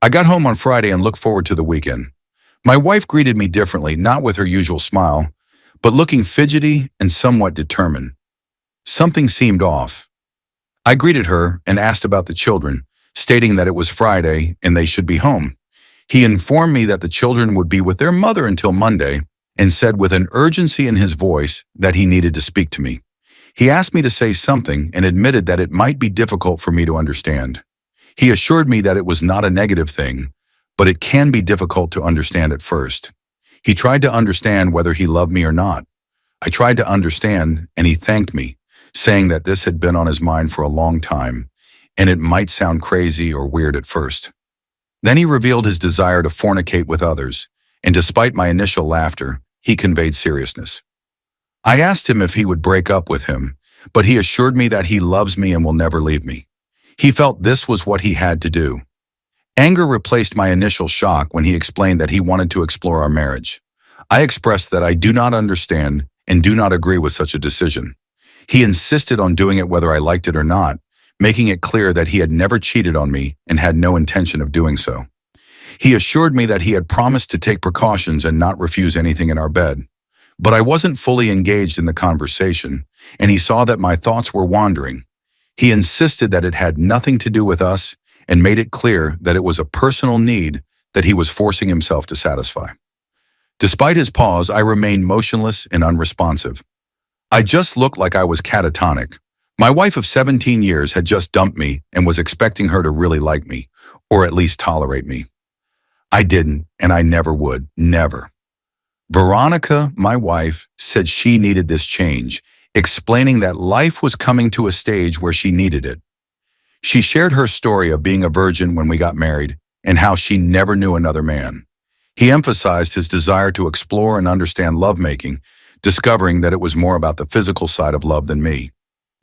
I got home on Friday and looked forward to the weekend. My wife greeted me differently, not with her usual smile, but looking fidgety and somewhat determined. Something seemed off. I greeted her and asked about the children, stating that it was Friday and they should be home. He informed me that the children would be with their mother until Monday and said with an urgency in his voice that he needed to speak to me. He asked me to say something and admitted that it might be difficult for me to understand. He assured me that it was not a negative thing, but it can be difficult to understand at first. He tried to understand whether he loved me or not. I tried to understand, and he thanked me, saying that this had been on his mind for a long time, and it might sound crazy or weird at first. Then he revealed his desire to fornicate with others, and despite my initial laughter, he conveyed seriousness. I asked him if he would break up with him, but he assured me that he loves me and will never leave me. He felt this was what he had to do. Anger replaced my initial shock when he explained that he wanted to explore our marriage. I expressed that I do not understand and do not agree with such a decision. He insisted on doing it whether I liked it or not, making it clear that he had never cheated on me and had no intention of doing so. He assured me that he had promised to take precautions and not refuse anything in our bed. But I wasn't fully engaged in the conversation, and he saw that my thoughts were wandering. He insisted that it had nothing to do with us and made it clear that it was a personal need that he was forcing himself to satisfy. Despite his pause, I remained motionless and unresponsive. I just looked like I was catatonic. My wife of 17 years had just dumped me and was expecting her to really like me, or at least tolerate me. I didn't, and I never would, never. Veronica, my wife, said she needed this change, explaining that life was coming to a stage where she needed it. She shared her story of being a virgin when we got married and how she never knew another man. He emphasized his desire to explore and understand lovemaking, discovering that it was more about the physical side of love than me.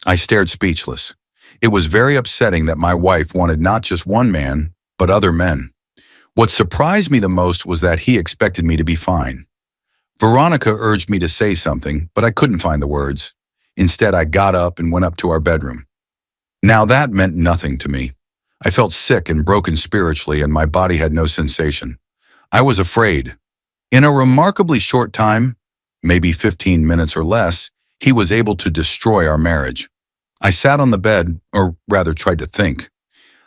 I stared speechless. It was very upsetting that my wife wanted not just one man, but other men. What surprised me the most was that he expected me to be fine. Veronica urged me to say something, but I couldn't find the words. Instead, I got up and went up to our bedroom. Now that meant nothing to me. I felt sick and broken spiritually, and my body had no sensation. I was afraid. In a remarkably short time, maybe 15 minutes or less, he was able to destroy our marriage. I sat on the bed, or rather tried to think.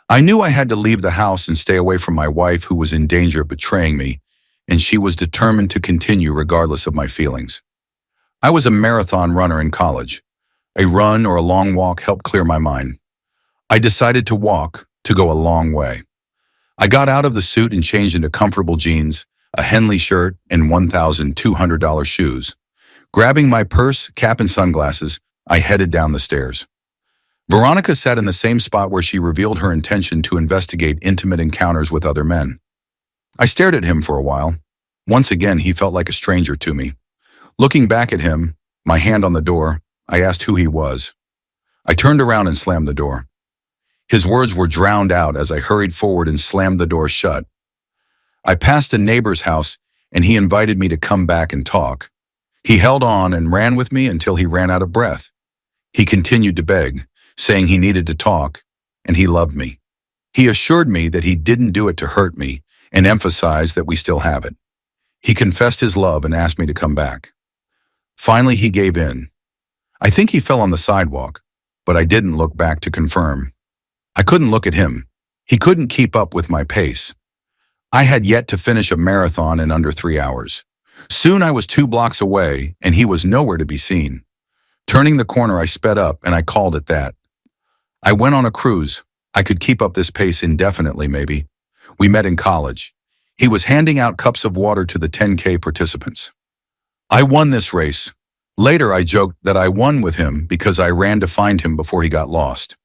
I knew I had to leave the house and stay away from my wife, who was in danger of betraying me, and she was determined to continue regardless of my feelings. I was a marathon runner in college. A run or a long walk helped clear my mind. I decided to walk, to go a long way. I got out of the suit and changed into comfortable jeans, a Henley shirt, and $1,200 shoes. Grabbing my purse, cap, and sunglasses, I headed down the stairs. Veronica sat in the same spot where she revealed her intention to investigate intimate encounters with other men. I stared at him for a while. Once again, he felt like a stranger to me. Looking back at him, my hand on the door, I asked who he was. I turned around and slammed the door. His words were drowned out as I hurried forward and slammed the door shut. I passed a neighbor's house, and he invited me to come back and talk. He held on and ran with me until he ran out of breath. He continued to beg, saying he needed to talk, and he loved me. He assured me that he didn't do it to hurt me, and emphasized that we still have it. He confessed his love and asked me to come back. Finally, he gave in. I think he fell on the sidewalk, but I didn't look back to confirm. I couldn't look at him. He couldn't keep up with my pace. I had yet to finish a marathon in under 3 hours. Soon I was 2 blocks away, and he was nowhere to be seen. Turning the corner, I sped up, and I called it that. I went on a cruise. I could keep up this pace indefinitely, maybe. We met in college. He was handing out cups of water to the 10K participants. I won this race. Later, I joked that I won with him because I ran to find him before he got lost.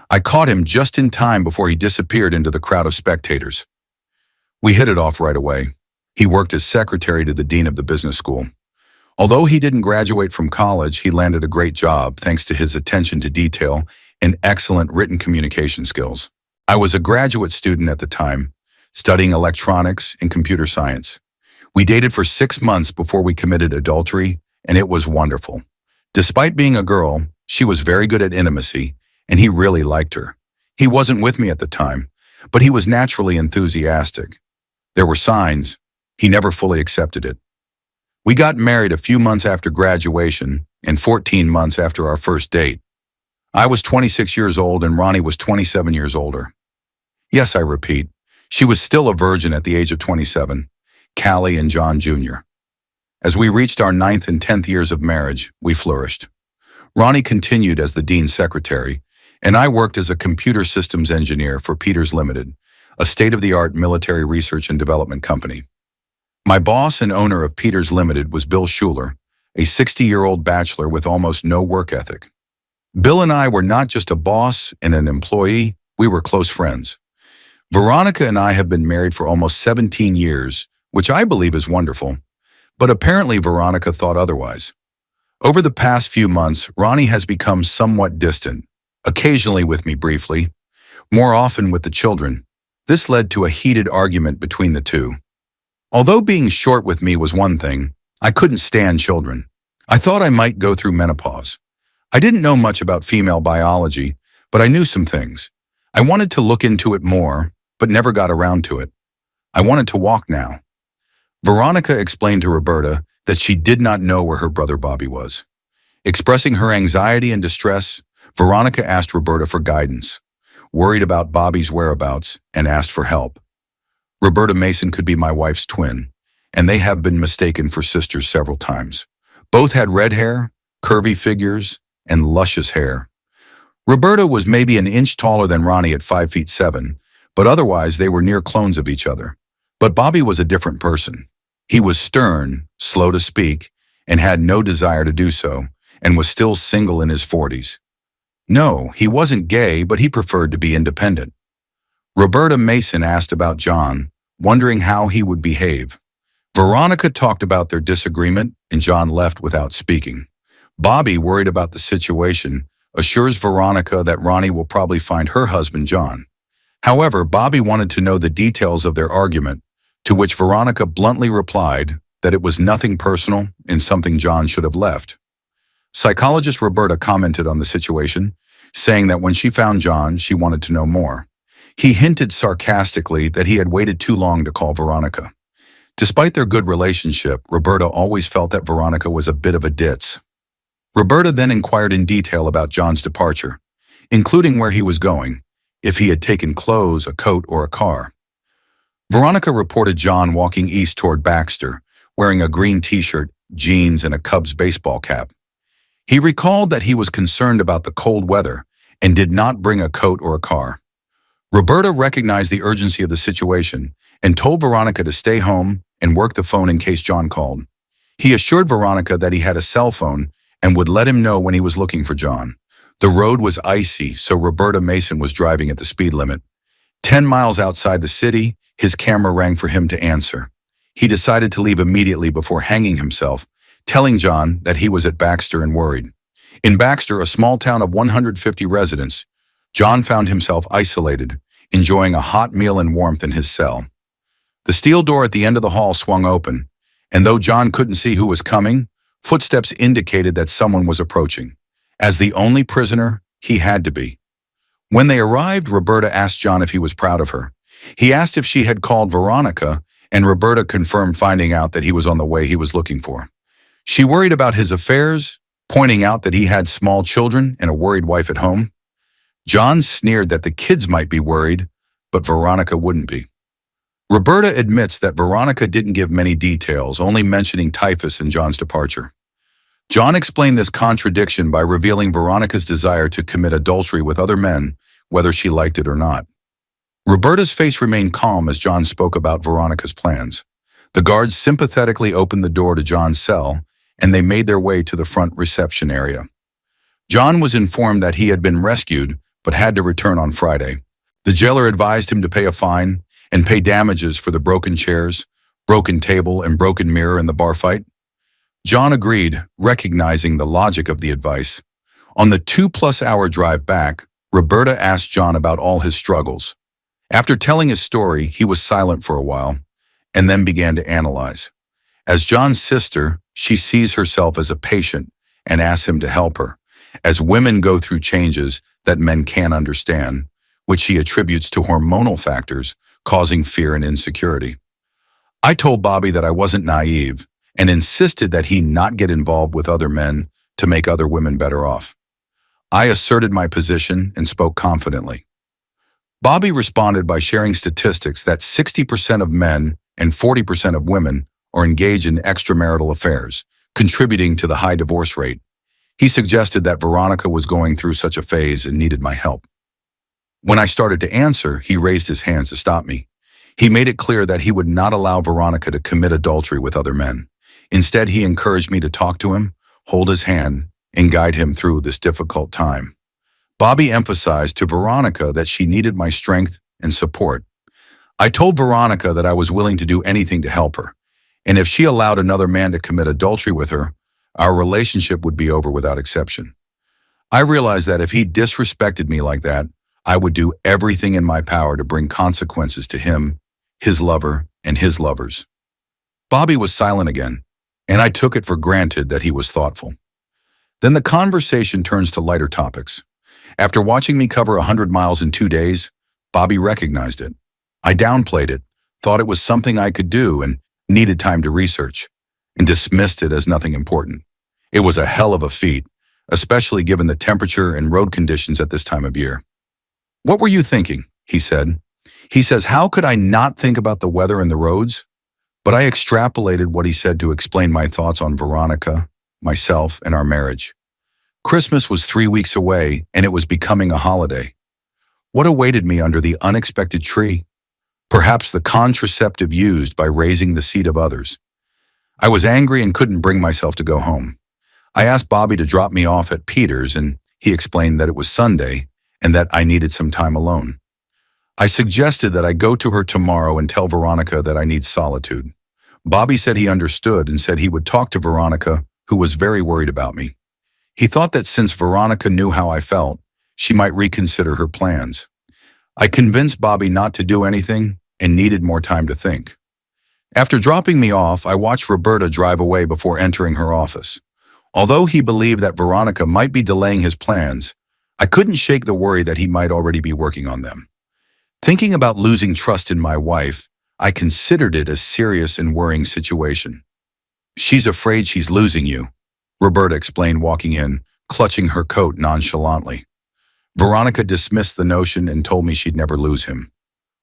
I caught him just in time before he disappeared into the crowd of spectators. We hit it off right away. He worked as secretary to the dean of the business school. Although he didn't graduate from college, he landed a great job thanks to his attention to detail and excellent written communication skills. I was a graduate student at the time, studying electronics and computer science. We dated for 6 months before we committed adultery, and it was wonderful. Despite being a girl, she was very good at intimacy, and he really liked her. He wasn't with me at the time, but he was naturally enthusiastic. There were signs. He never fully accepted it. We got married a few months after graduation and 14 months after our first date. I was 26 years old and Ronnie was 27 years older. Yes, I repeat, she was still a virgin at the age of 27, Callie and John Jr. As we reached our 9th and 10th years of marriage, we flourished. Ronnie continued as the dean's secretary, and I worked as a computer systems engineer for Peters Limited, a state-of-the-art military research and development company. My boss and owner of Peters Limited was Bill Schuler, a 60-year-old bachelor with almost no work ethic. Bill and I were not just a boss and an employee, we were close friends. Veronica and I have been married for almost 17 years, which I believe is wonderful, but apparently Veronica thought otherwise. Over the past few months, Ronnie has become somewhat distant, occasionally with me briefly, more often with the children. This led to a heated argument between the two. Although being short with me was one thing, I couldn't stand children. I thought I might go through menopause. I didn't know much about female biology, but I knew some things. I wanted to look into it more, but never got around to it. I wanted to walk now. Veronica explained to Roberta that she did not know where her brother Bobby was. Expressing her anxiety and distress, Veronica asked Roberta for guidance, worried about Bobby's whereabouts, and asked for help. Roberta Mason could be my wife's twin, and they have been mistaken for sisters several times. Both had red hair, curvy figures, and luscious hair. Roberta was maybe an inch taller than Ronnie at 5'7", but otherwise they were near clones of each other. But Bobby was a different person. He was stern, slow to speak, and had no desire to do so, and was still single in his 40s. No, he wasn't gay, but he preferred to be independent. Roberta Mason asked about John, wondering how he would behave. Veronica talked about their disagreement, and John left without speaking. Bobby, worried about the situation, assures Veronica that Ronnie will probably find her husband John. However, Bobby wanted to know the details of their argument, to which Veronica bluntly replied that it was nothing personal and something John should have left. Psychologist Roberta commented on the situation, saying that when she found John, she wanted to know more. He hinted sarcastically that he had waited too long to call Veronica. Despite their good relationship, Roberta always felt that Veronica was a bit of a ditz. Roberta then inquired in detail about John's departure, including where he was going, if he had taken clothes, a coat, or a car. Veronica reported John walking east toward Baxter, wearing a green t-shirt, jeans, and a Cubs baseball cap. He recalled that he was concerned about the cold weather and did not bring a coat or a car. Roberta recognized the urgency of the situation and told Veronica to stay home and work the phone in case John called. He assured Veronica that he had a cell phone and would let him know when he was looking for John. The road was icy, so Roberta Mason was driving at the speed limit. 10 miles outside the city, his camera rang for him to answer. He decided to leave immediately before hanging himself, telling John that he was at Baxter and worried. In Baxter, a small town of 150 residents, John found himself isolated, enjoying a hot meal and warmth in his cell. The steel door at the end of the hall swung open, and though John couldn't see who was coming, footsteps indicated that someone was approaching. As the only prisoner, he had to be. When they arrived, Roberta asked John if he was proud of her. He asked if she had called Veronica, and Roberta confirmed finding out that he was on the way he was looking for. She worried about his affairs, pointing out that he had small children and a worried wife at home. John sneered that the kids might be worried, but Veronica wouldn't be. Roberta admits that Veronica didn't give many details, only mentioning typhus and John's departure. John explained this contradiction by revealing Veronica's desire to commit adultery with other men, whether she liked it or not. Roberta's face remained calm as John spoke about Veronica's plans. The guards sympathetically opened the door to John's cell, and they made their way to the front reception area. John was informed that he had been rescued, but had to return on Friday. The jailer advised him to pay a fine and pay damages for the broken chairs, broken table, and broken mirror in the bar fight. John agreed, recognizing the logic of the advice. On the 2-plus-hour drive back, Roberta asked John about all his struggles. After telling his story, he was silent for a while, and then began to analyze. As John's sister, she sees herself as a patient and asks him to help her, as women go through changes that men can't understand, which she attributes to hormonal factors causing fear and insecurity. I told Bobby that I wasn't naive and insisted that he not get involved with other men to make other women better off. I asserted my position and spoke confidently. Bobby responded by sharing statistics that 60% of men and 40% of women are engaged in extramarital affairs, contributing to the high divorce rate. He suggested that Veronica was going through such a phase and needed my help. When I started to answer, he raised his hands to stop me. He made it clear that he would not allow Veronica to commit adultery with other men. Instead, he encouraged me to talk to him, hold his hand, and guide him through this difficult time. Bobby emphasized to Veronica that she needed my strength and support. I told Veronica that I was willing to do anything to help her, and if she allowed another man to commit adultery with her, our relationship would be over without exception. I realized that if he disrespected me like that, I would do everything in my power to bring consequences to him, his lover, and his lovers. Bobby was silent again, and I took it for granted that he was thoughtful. Then the conversation turns to lighter topics. After watching me cover 100 miles in 2 days, Bobby recognized it. I downplayed it, thought it was something I could do and needed time to research, and dismissed it as nothing important. It was a hell of a feat, especially given the temperature and road conditions at this time of year. "What were you thinking?" he said. He says, "How could I not think about the weather and the roads?" But I extrapolated what he said to explain my thoughts on Veronica, myself, and our marriage. Christmas was 3 weeks away, and it was becoming a holiday. What awaited me under the unexpected tree? Perhaps the contraceptive used by raising the seed of others. I was angry and couldn't bring myself to go home. I asked Bobby to drop me off at Peter's, and he explained that it was Sunday and that I needed some time alone. I suggested that I go to her tomorrow and tell Veronica that I need solitude. Bobby said he understood and said he would talk to Veronica, who was very worried about me. He thought that since Veronica knew how I felt, she might reconsider her plans. I convinced Bobby not to do anything and needed more time to think. After dropping me off, I watched Roberta drive away before entering her office. Although he believed that Veronica might be delaying his plans, I couldn't shake the worry that he might already be working on them. Thinking about losing trust in my wife, I considered it a serious and worrying situation. "She's afraid she's losing you," Roberta explained walking in, clutching her coat nonchalantly. Veronica dismissed the notion and told me she'd never lose him.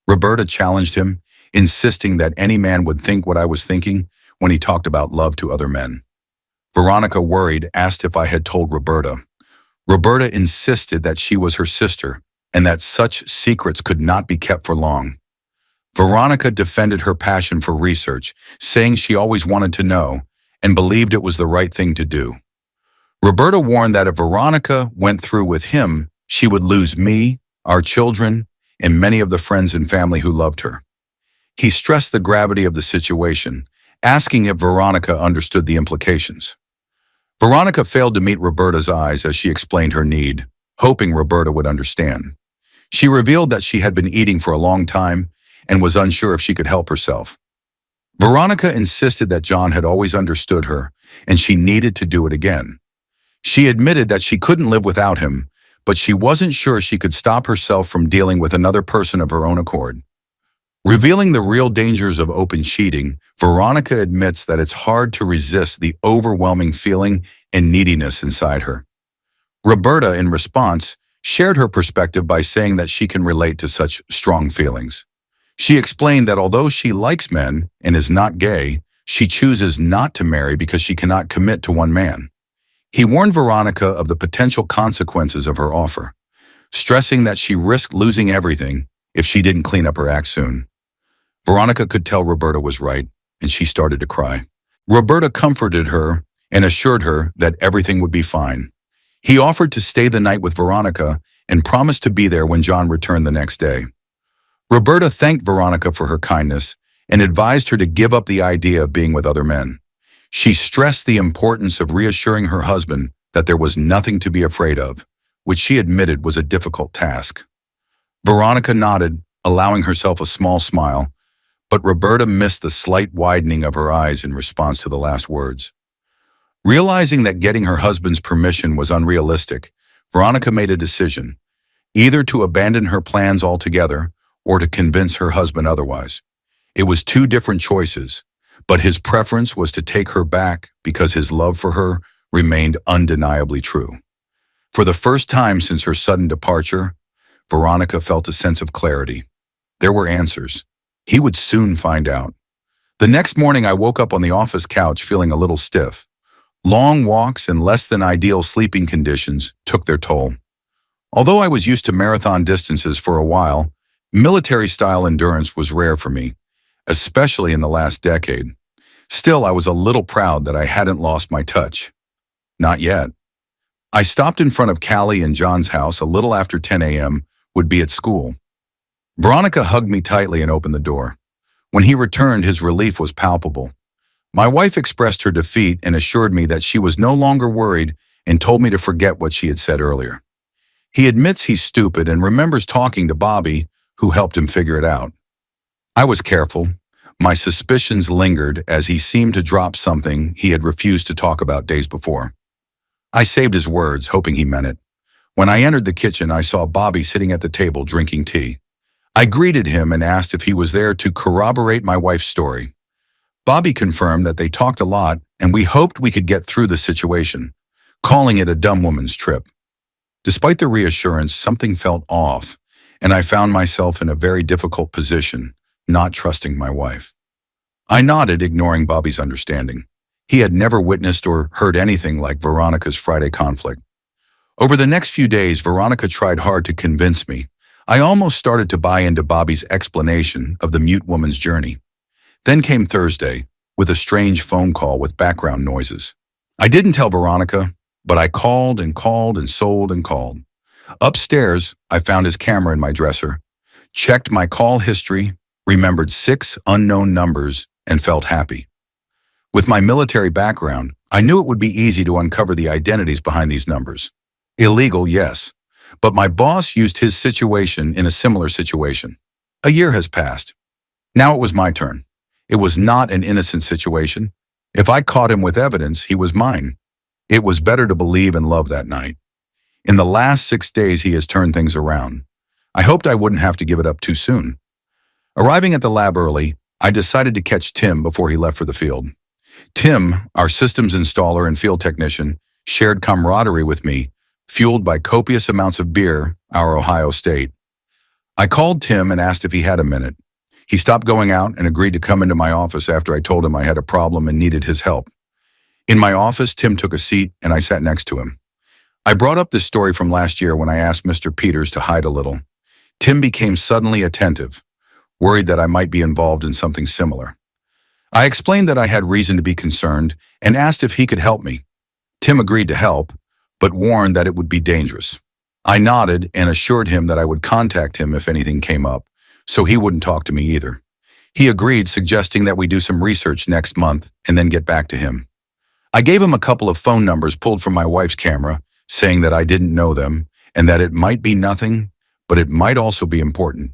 Roberta challenged him, insisting that any man would think what I was thinking when he talked about love to other men. Veronica, worried, asked if I had told Roberta. Roberta insisted that she was her sister and that such secrets could not be kept for long. Veronica defended her passion for research, saying she always wanted to know and believed it was the right thing to do. Roberta warned that if Veronica went through with him, she would lose me, our children, and many of the friends and family who loved her. He stressed the gravity of the situation, asking if Veronica understood the implications. Veronica failed to meet Roberta's eyes as she explained her need, hoping Roberta would understand. She revealed that she had been eating for a long time and was unsure if she could help herself. Veronica insisted that John had always understood her and she needed to do it again. She admitted that she couldn't live without him, but she wasn't sure she could stop herself from dealing with another person of her own accord. Revealing the real dangers of open cheating, Veronica admits that it's hard to resist the overwhelming feeling and neediness inside her. Roberta, in response, shared her perspective by saying that she can relate to such strong feelings. She explained that although she likes men and is not gay, she chooses not to marry because she cannot commit to one man. He warned Veronica of the potential consequences of her offer, stressing that she risked losing everything if she didn't clean up her act soon. Veronica could tell Roberta was right, and she started to cry. Roberta comforted her and assured her that everything would be fine. He offered to stay the night with Veronica and promised to be there when John returned the next day. Roberta thanked Veronica for her kindness and advised her to give up the idea of being with other men. She stressed the importance of reassuring her husband that there was nothing to be afraid of, which she admitted was a difficult task. Veronica nodded, allowing herself a small smile, but Roberta missed the slight widening of her eyes in response to the last words. Realizing that getting her husband's permission was unrealistic, Veronica made a decision. either to abandon her plans altogether or to convince her husband otherwise. It was two different choices, but his preference was to take her back because his love for her remained undeniably true. For the first time since her sudden departure, Veronica felt a sense of clarity. There were answers. He would soon find out. The next morning I woke up on the office couch feeling a little stiff. Long walks and less than ideal sleeping conditions took their toll. Although I was used to marathon distances for a while, military-style endurance was rare for me, especially in the last decade. Still, I was a little proud that I hadn't lost my touch. Not yet. I stopped in front of Callie and John's house a little after 10 a.m., would be at school. Veronica hugged me tightly and opened the door. When he returned, his relief was palpable. My wife expressed her defeat and assured me that she was no longer worried and told me to forget what she had said earlier. He admits he's stupid and remembers talking to Bobby, who helped him figure it out. I was careful. My suspicions lingered as he seemed to drop something he had refused to talk about days before. I saved his words, hoping he meant it. When I entered the kitchen, I saw Bobby sitting at the table drinking tea. I greeted him and asked if he was there to corroborate my wife's story. Bobby confirmed that they talked a lot and we hoped we could get through the situation, calling it a dumb woman's trip. Despite the reassurance, something felt off, and I found myself in a very difficult position, not trusting my wife. I nodded, ignoring Bobby's understanding. He had never witnessed or heard anything like Veronica's Friday conflict. Over the next few days, Veronica tried hard to convince me. I almost started to buy into Bobby's explanation of the mute woman's journey. Then came Thursday, with a strange phone call with background noises. I didn't tell Veronica, but I called and called and sold and called. Upstairs, I found his camera in my dresser, checked my call history, remembered 6 unknown numbers, and felt happy. With my military background, I knew it would be easy to uncover the identities behind these numbers. Illegal, yes, but my boss used his situation in a similar situation. A year has passed. Now it was my turn. It was not an innocent situation. If I caught him with evidence, he was mine. It was better to believe and love that night. In the last 6 days, he has turned things around. I hoped I wouldn't have to give it up too soon. Arriving at the lab early, I decided to catch Tim before he left for the field. Tim, our systems installer and field technician, shared camaraderie with me, fueled by copious amounts of beer, our Ohio State. I called Tim and asked if he had a minute. He stopped going out and agreed to come into my office after I told him I had a problem and needed his help. In my office, Tim took a seat and I sat next to him. I brought up this story from last year when I asked Mr. Peters to hide a little. Tim became suddenly attentive, worried that I might be involved in something similar. I explained that I had reason to be concerned and asked if he could help me. Tim agreed to help, but warned that it would be dangerous. I nodded and assured him that I would contact him if anything came up, so he wouldn't talk to me either. He agreed, suggesting that we do some research next month and then get back to him. I gave him a couple of phone numbers pulled from my wife's camera, saying that I didn't know them and that it might be nothing, but it might also be important.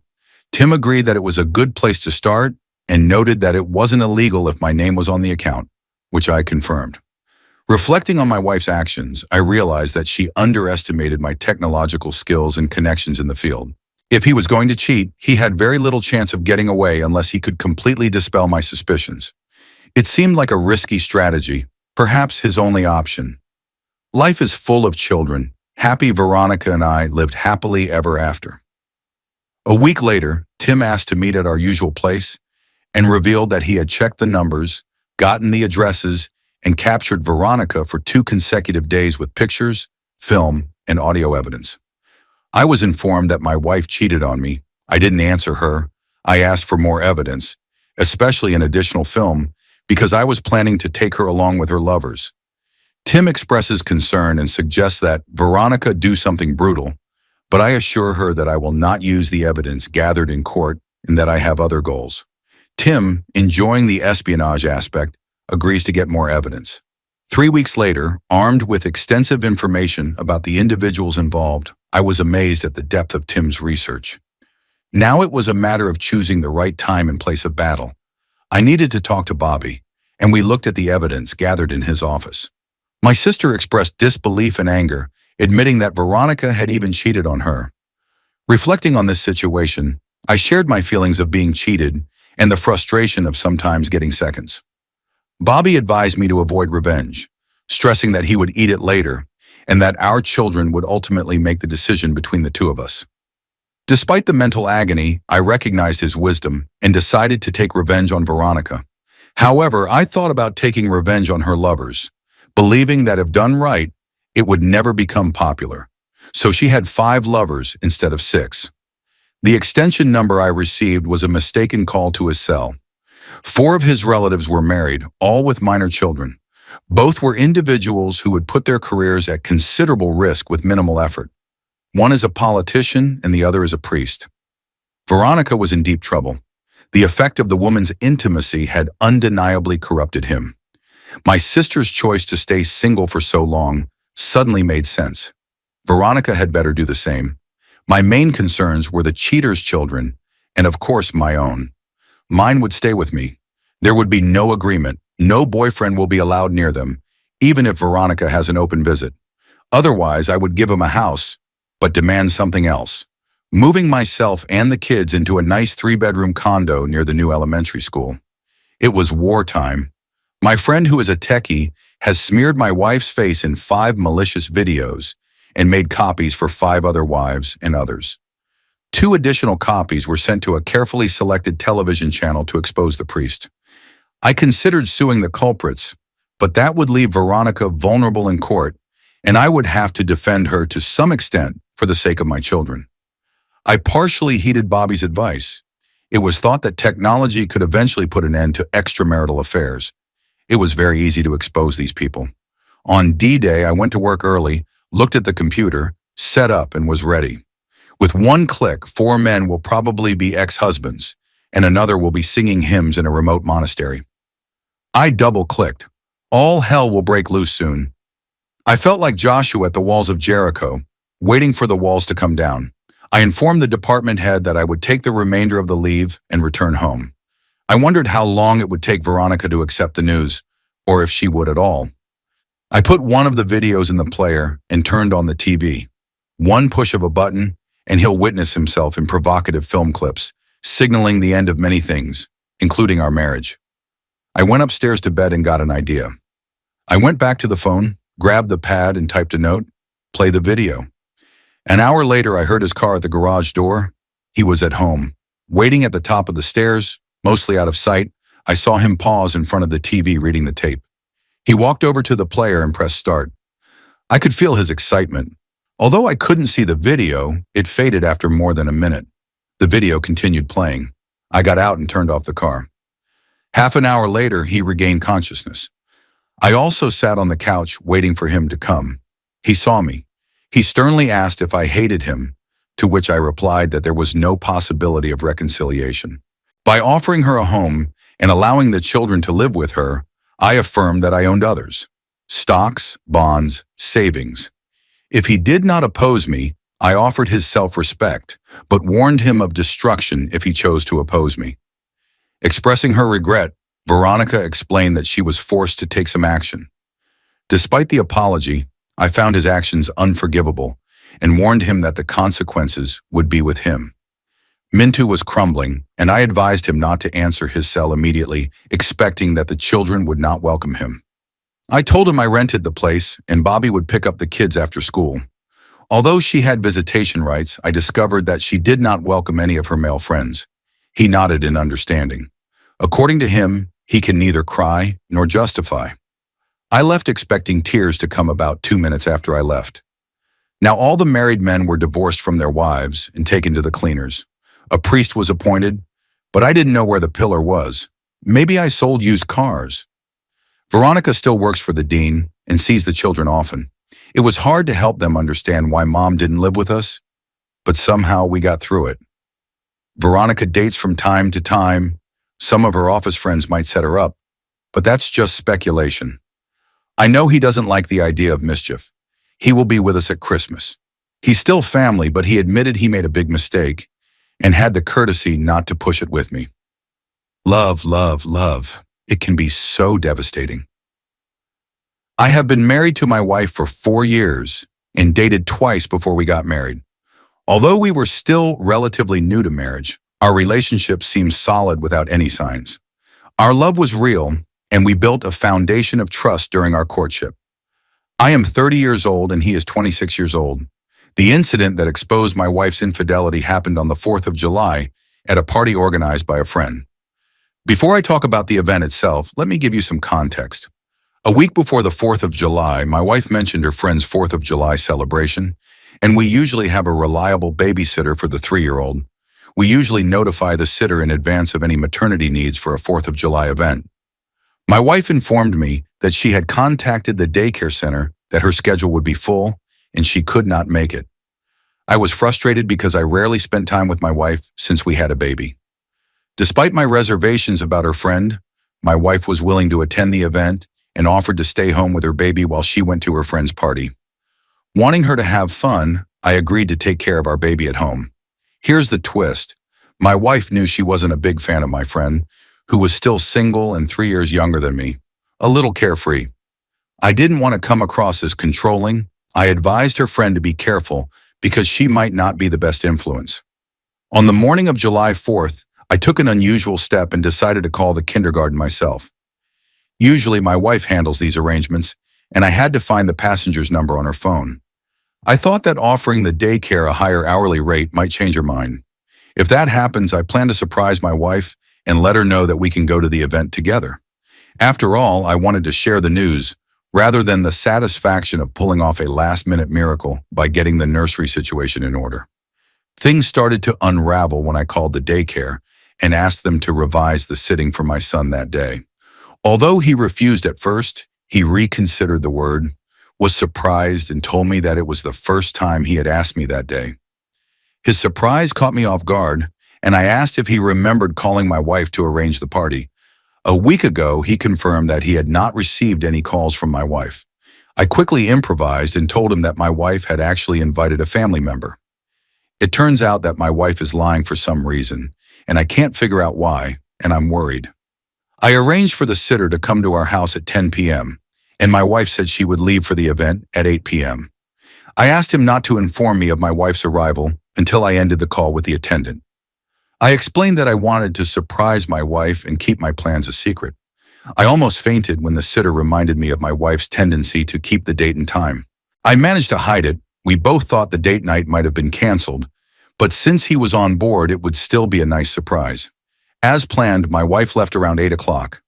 Tim agreed that it was a good place to start and noted that it wasn't illegal if my name was on the account, which I confirmed. Reflecting on my wife's actions, I realized that she underestimated my technological skills and connections in the field. If he was going to cheat, he had very little chance of getting away unless he could completely dispel my suspicions. It seemed like a risky strategy, perhaps his only option. Life is full of children. Happy Veronica and I lived happily ever after. A week later, Tim asked to meet at our usual place and revealed that he had checked the numbers, gotten the addresses, and captured Veronica for 2 consecutive days with pictures, film, and audio evidence. I was informed that my wife cheated on me. I didn't answer her. I asked for more evidence, especially an additional film, because I was planning to take her along with her lovers. Tim expresses concern and suggests that Veronica do something brutal, but I assure her that I will not use the evidence gathered in court and that I have other goals. Tim, enjoying the espionage aspect, agrees to get more evidence. 3 weeks later, armed with extensive information about the individuals involved, I was amazed at the depth of Tim's research. Now it was a matter of choosing the right time and place of battle. I needed to talk to Bobby, and we looked at the evidence gathered in his office. My sister expressed disbelief and anger, admitting that Veronica had even cheated on her. Reflecting on this situation, I shared my feelings of being cheated and the frustration of sometimes getting seconds. Bobby advised me to avoid revenge, stressing that he would eat it later and that our children would ultimately make the decision between the two of us. Despite the mental agony, I recognized his wisdom and decided to take revenge on Veronica. However, I thought about taking revenge on her lovers, believing that if done right, it would never become popular. So she had 5 lovers instead of 6. The extension number I received was a mistaken call to his cell. 4 of his relatives were married, all with minor children. Both were individuals who would put their careers at considerable risk with minimal effort. One is a politician and the other is a priest. Veronica was in deep trouble. The effect of the woman's intimacy had undeniably corrupted him. My sister's choice to stay single for so long suddenly made sense. Veronica had better do the same. My main concerns were the cheater's children and, of course, my own. Mine would stay with me. There would be no agreement. No boyfriend will be allowed near them, even if Veronica has an open visit. Otherwise, I would give him a house, but demand something else. Moving myself and the kids into a nice 3-bedroom condo near the new elementary school. It was wartime. My friend who is a techie has smeared my wife's face in 5 malicious videos and made copies for 5 other wives and others. 2 additional copies were sent to a carefully selected television channel to expose the priest. I considered suing the culprits, but that would leave Veronica vulnerable in court, and I would have to defend her to some extent for the sake of my children. I partially heeded Bobby's advice. It was thought that technology could eventually put an end to extramarital affairs. It was very easy to expose these people. On D-Day, I went to work early, looked at the computer, set up, and was ready. With one click, 4 men will probably be ex-husbands, and another will be singing hymns in a remote monastery. I double-clicked. All hell will break loose soon. I felt like Joshua at the walls of Jericho, waiting for the walls to come down. I informed the department head that I would take the remainder of the leave and return home. I wondered how long it would take Veronica to accept the news, or if she would at all. I put one of the videos in the player and turned on the TV. One push of a button, and he'll witness himself in provocative film clips, signaling the end of many things, including our marriage. I went upstairs to bed and got an idea. I went back to the phone, grabbed the pad and typed a note, play the video. An hour later, I heard his car at the garage door. He was at home, waiting at the top of the stairs, mostly out of sight. I saw him pause in front of the TV reading the tape. He walked over to the player and pressed start. I could feel his excitement. Although I couldn't see the video, it faded after more than a minute. The video continued playing. I got out and turned off the car. Half an hour later, he regained consciousness. I also sat on the couch waiting for him to come. He saw me. He sternly asked if I hated him, to which I replied that there was no possibility of reconciliation. By offering her a home and allowing the children to live with her, I affirmed that I owned others: stocks, bonds, savings. If he did not oppose me, I offered his self-respect, but warned him of destruction if he chose to oppose me. Expressing her regret, Veronica explained that she was forced to take some action. Despite the apology, I found his actions unforgivable and warned him that the consequences would be with him. Mintu was crumbling, and I advised him not to answer his cell immediately, expecting that the children would not welcome him. I told him I rented the place and Bobby would pick up the kids after school. Although she had visitation rights, I discovered that she did not welcome any of her male friends. He nodded in understanding. According to him, he can neither cry nor justify. I left expecting tears to come about 2 minutes after I left. Now all the married men were divorced from their wives and taken to the cleaners. A priest was appointed, but I didn't know where the pillar was. Maybe I sold used cars. Veronica still works for the dean and sees the children often. It was hard to help them understand why Mom didn't live with us, but somehow we got through it. Veronica dates from time to time. Some of her office friends might set her up, but that's just speculation. I know he doesn't like the idea of mischief. He will be with us at Christmas. He's still family, but he admitted he made a big mistake and had the courtesy not to push it with me. Love, love, love. It can be so devastating. I have been married to my wife for 4 years and dated twice before we got married. Although we were still relatively new to marriage, our relationship seemed solid without any signs. Our love was real, and we built a foundation of trust during our courtship. I am 30 years old and he is 26 years old. The incident that exposed my wife's infidelity happened on the 4th of July at a party organized by a friend. Before I talk about the event itself, let me give you some context. A week before the 4th of July, my wife mentioned her friend's 4th of July celebration, and we usually have a reliable babysitter for the 3-year-old. We usually notify the sitter in advance of any maternity needs for a 4th of July event. My wife informed me that she had contacted the daycare center that her schedule would be full and she could not make it. I was frustrated because I rarely spent time with my wife since we had a baby. Despite my reservations about her friend, my wife was willing to attend the event and offered to stay home with her baby while she went to her friend's party. Wanting her to have fun, I agreed to take care of our baby at home. Here's the twist. My wife knew she wasn't a big fan of my friend, who was still single and 3 years younger than me, a little carefree. I didn't want to come across as controlling. I advised her friend to be careful because she might not be the best influence. On the morning of July 4th, I took an unusual step and decided to call the kindergarten myself. Usually my wife handles these arrangements, and I had to find the passenger's number on her phone. I thought that offering the daycare a higher hourly rate might change her mind. If that happens, I plan to surprise my wife and let her know that we can go to the event together. After all, I wanted to share the news, rather than the satisfaction of pulling off a last-minute miracle by getting the nursery situation in order. Things started to unravel when I called the daycare and asked them to revise the sitting for my son that day. Although he refused at first, he reconsidered the word, was surprised, and told me that it was the first time he had asked me that day. His surprise caught me off guard, and I asked if he remembered calling my wife to arrange the party. A week ago, he confirmed that he had not received any calls from my wife. I quickly improvised and told him that my wife had actually invited a family member. It turns out that my wife is lying for some reason, and I can't figure out why, and I'm worried. I arranged for the sitter to come to our house at 10 p.m., and my wife said she would leave for the event at 8 p.m. I asked him not to inform me of my wife's arrival until I ended the call with the attendant. I explained that I wanted to surprise my wife and keep my plans a secret. I almost fainted when the sitter reminded me of my wife's tendency to keep the date and time. I managed to hide it. We both thought the date night might have been canceled, but since he was on board, it would still be a nice surprise. As planned, my wife left around 8 o'clock.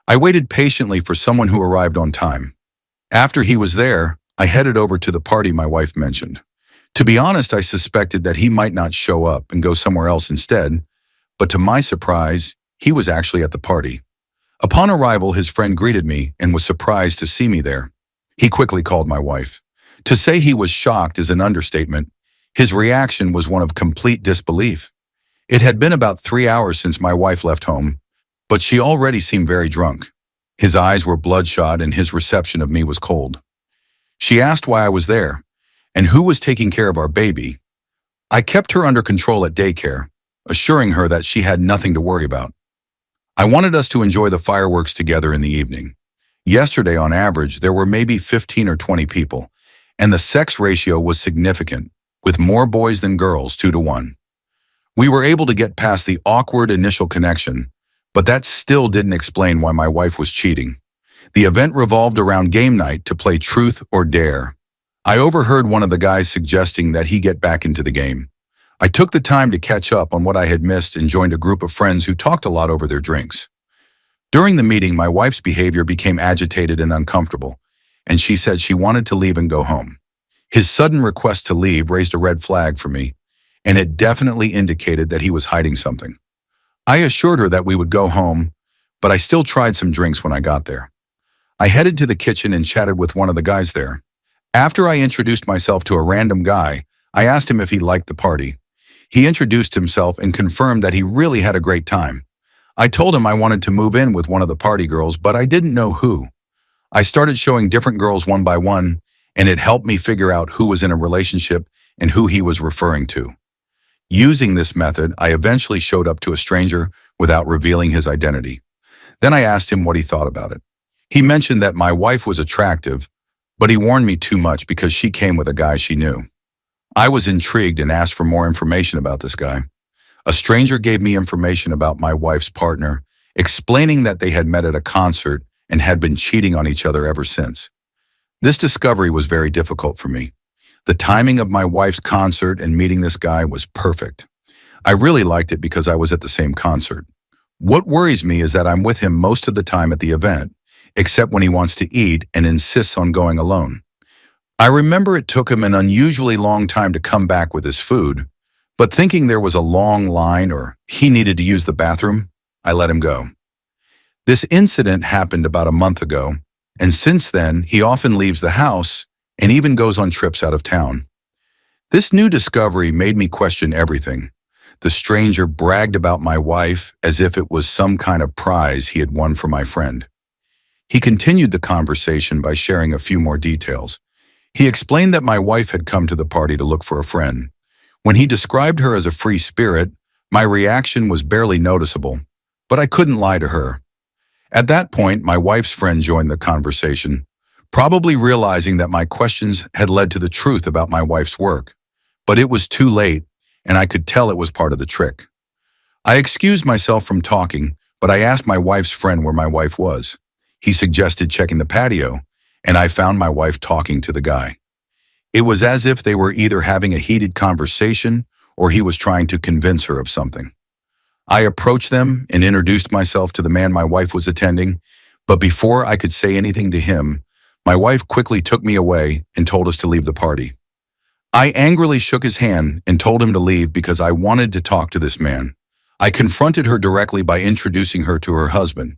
I waited patiently for someone who arrived on time. After he was there, I headed over to the party my wife mentioned. To be honest, I suspected that he might not show up and go somewhere else instead, but to my surprise, he was actually at the party. Upon arrival, his friend greeted me and was surprised to see me there. He quickly called my wife. To say he was shocked is an understatement. His reaction was one of complete disbelief. It had been about 3 hours since my wife left home, but she already seemed very drunk. His eyes were bloodshot and his reception of me was cold. She asked why I was there and who was taking care of our baby. I kept her under control at daycare, assuring her that she had nothing to worry about. I wanted us to enjoy the fireworks together in the evening. Yesterday, on average, there were maybe 15 or 20 people, and the sex ratio was significant, with more boys than girls, 2-to-1. We were able to get past the awkward initial connection, but that still didn't explain why my wife was cheating. The event revolved around game night to play truth or dare. I overheard one of the guys suggesting that he get back into the game. I took the time to catch up on what I had missed and joined a group of friends who talked a lot over their drinks. During the meeting, my wife's behavior became agitated and uncomfortable, and she said she wanted to leave and go home. His sudden request to leave raised a red flag for me, and it definitely indicated that he was hiding something. I assured her that we would go home, but I still tried some drinks when I got there. I headed to the kitchen and chatted with one of the guys there. After I introduced myself to a random guy, I asked him if he liked the party. He introduced himself and confirmed that he really had a great time. I told him I wanted to move in with one of the party girls, but I didn't know who. I started showing different girls one by one, and it helped me figure out who was in a relationship and who he was referring to. Using this method, I eventually showed up to a stranger without revealing his identity. Then I asked him what he thought about it. He mentioned that my wife was attractive, but he warned me too much because she came with a guy she knew. I was intrigued and asked for more information about this guy. A stranger gave me information about my wife's partner, explaining that they had met at a concert and had been cheating on each other ever since. This discovery was very difficult for me. The timing of my wife's concert and meeting this guy was perfect. I really liked it because I was at the same concert. What worries me is that I'm with him most of the time at the event, except when he wants to eat and insists on going alone. I remember it took him an unusually long time to come back with his food, but thinking there was a long line or he needed to use the bathroom, I let him go. This incident happened about a month ago, and since then, he often leaves the house and even goes on trips out of town. This new discovery made me question everything. The stranger bragged about my wife as if it was some kind of prize he had won for my friend. He continued the conversation by sharing a few more details. He explained that my wife had come to the party to look for a friend. When he described her as a free spirit, my reaction was barely noticeable, but I couldn't lie to her. At that point, my wife's friend joined the conversation, probably realizing that my questions had led to the truth about my wife's work. But it was too late, and I could tell it was part of the trick. I excused myself from talking, but I asked my wife's friend where my wife was. He suggested checking the patio, and I found my wife talking to the guy. It was as if they were either having a heated conversation or he was trying to convince her of something. I approached them and introduced myself to the man my wife was attending, but before I could say anything to him, my wife quickly took me away and told us to leave the party. I angrily shook his hand and told him to leave because I wanted to talk to this man. I confronted her directly by introducing her to her husband.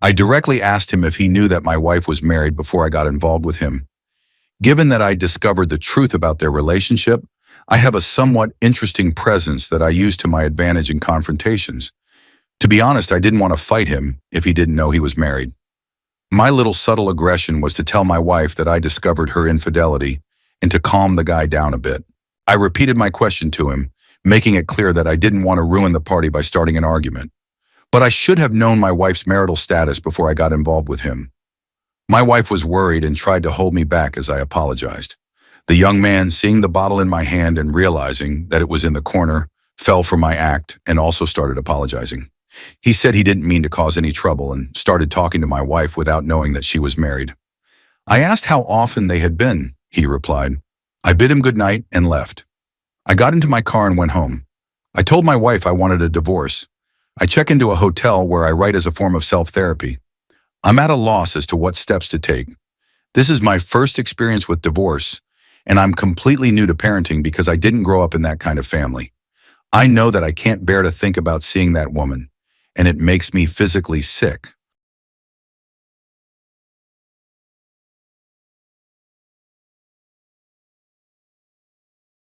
I directly asked him if he knew that my wife was married before I got involved with him. Given that I discovered the truth about their relationship, I have a somewhat interesting presence that I use to my advantage in confrontations. To be honest, I didn't want to fight him if he didn't know he was married. My little subtle aggression was to tell my wife that I discovered her infidelity and to calm the guy down a bit. I repeated my question to him, making it clear that I didn't want to ruin the party by starting an argument. But I should have known my wife's marital status before I got involved with him. My wife was worried and tried to hold me back as I apologized. The young man, seeing the bottle in my hand and realizing that it was in the corner, fell for my act and also started apologizing. He said he didn't mean to cause any trouble and started talking to my wife without knowing that she was married. I asked how often they had been. He replied. I bid him good night and left. I got into my car and went home. I told my wife I wanted a divorce. I check into a hotel where I write as a form of self-therapy. I'm at a loss as to what steps to take. This is my first experience with divorce, and I'm completely new to parenting because I didn't grow up in that kind of family. I know that I can't bear to think about seeing that woman, and it makes me physically sick.